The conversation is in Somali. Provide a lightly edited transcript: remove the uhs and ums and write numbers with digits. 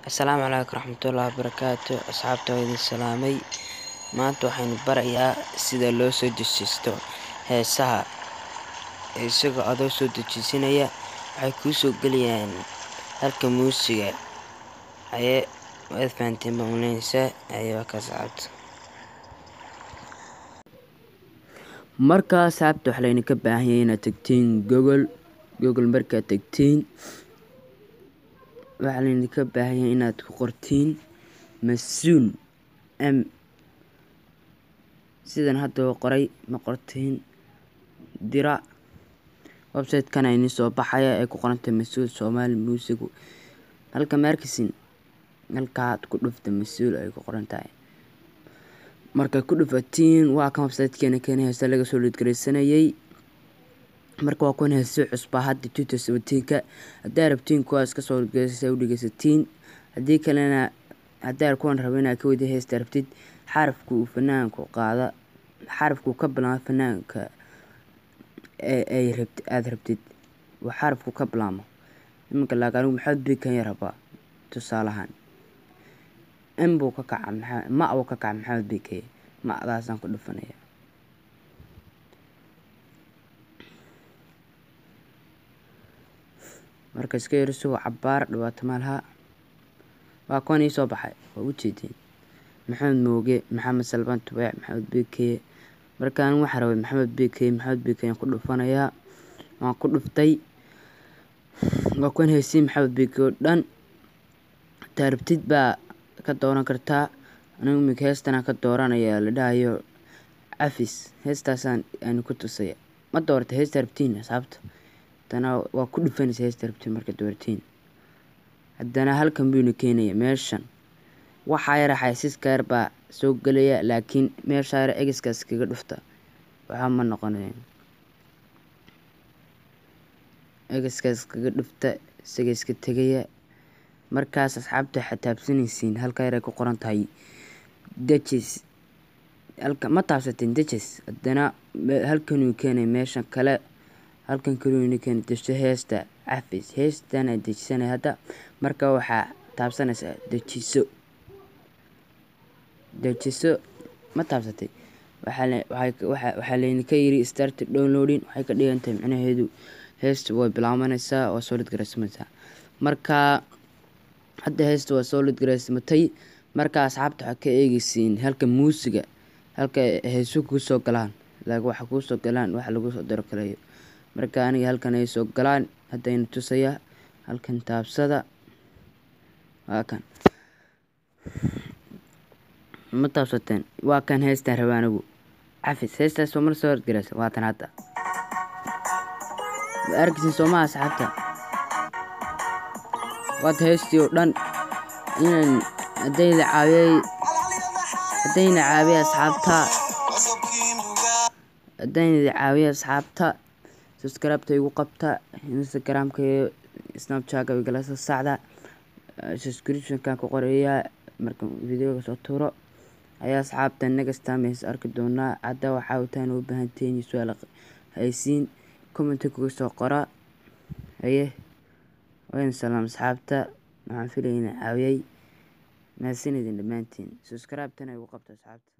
Asalaamu calaykum waraxmatullaahi wabarakaatu. Asxaabta waa idin salaamay. Maanta waxaynu barayaa sida loo soo dejisto heesaha. Isagoo adoo soo dejisanaya waxay kuu soo gelayaan halka muusiga ayay waad fahanteen bamuleysa ayay ka saabta. Markaa saabta wax layna ka baahan yahay inaad tagtiin Google markaad tagtiin waxa layna ka baahan yahay inaad ku qortiin masuul sidan hadda qoray ma qortiin dira website kan ay soo baxaya ay ku qorantay masuul Soomaali music halka markisin halka ku dhufta masuul ay ku qorantahay marka ku dhufatiin waa kan website keena heesta laga soo lidgareysanayay marka waa ku heeso cusub hadda 2017 hadaa rabtiin kuwaas ka soo lidgareysay u dhigeysatiin hadii kalena hadaa kuwan rabina ka wada heesta rabtid xarafku fanaanku qaada xarafku ka bilaabo fanaanka aad rabtid wa xarafku ka bilaabo iminka laagaan maxaad bikan yaraba tusaalahan buu ka kaca ma uu ka kaca maxaad bikay ma adaasan ku dhufanaya marka iska yarso cabaar dhawaato malaha waa kooni soo baxay waa u jeedin maxamed mooge maxamed salban tuwaac maxamed bikay markaan waxa rabay maxamed bikay ku dhufanaya waan ku dhuftay waa koon heesii maxamed bikay dhan tarabtid baa ka dooran kartaa anigu mid heestana ka dooranaya la dhahayo afis heestaasaan aan ku tusay ma doortay heesta rabtiin asxaabta tana waa ku dhufanaysa heesta rabtiin marka doortiin haddana halkan buu keenaya meeshan waxa yar xaysiiska yar baa soo galaya laakiin meesha yar egiskaas kaga dhufta waxa ma noqonayo egiskaas kaga dhufta isaga tagaya markaas asxaabta xataabsanaysiin halka yar ay ku qoran tahay dejis halka ma taabsateen dejis haddana halkan uu keenay meeshan kale halkan kale uu keenay dejis heesta afis heestana dejisanay hadda marka waxa taabsanaysa dejiso ma taabsatay waxa layna ka yiri start downloading waxay ka dhigantahay macnaheedu heesta way bilaabanaysaa oo soo lidgareysanaysaa marka hadda heesta waa soo lidgareysanay marka asxaabta waxa ka eegaysiin halka muusiga halka heeso ku soo galaan laaga waxa ku soo galaan waxa lagu soo daro kaleeyo marka aniga halkan ay soo galaan hadayna tusaya halkan taabsada waa kan ma taabsateen waa kan heesta rabaanagu afis heestaas soo mar soo lidgareysay waa tan hadda arkisin Soomaa asxaabta waad heestii oo dhan in hadayna caawiyay asxaabta subscribe igu qabta Instagram-ka iyo Snapchat-ka igala soo socda subscription-ka ku qoraya marka video soo tuuro ayaa asxaabta next time arki doona hadda waxa uu taan u baahan tahay su'aal haysiin comment ku soo qora waan salaam asxaabta waxaan filaynaa caawiyay maasinidin dhamaantiin subscribe-tana igu qabta asxaabta.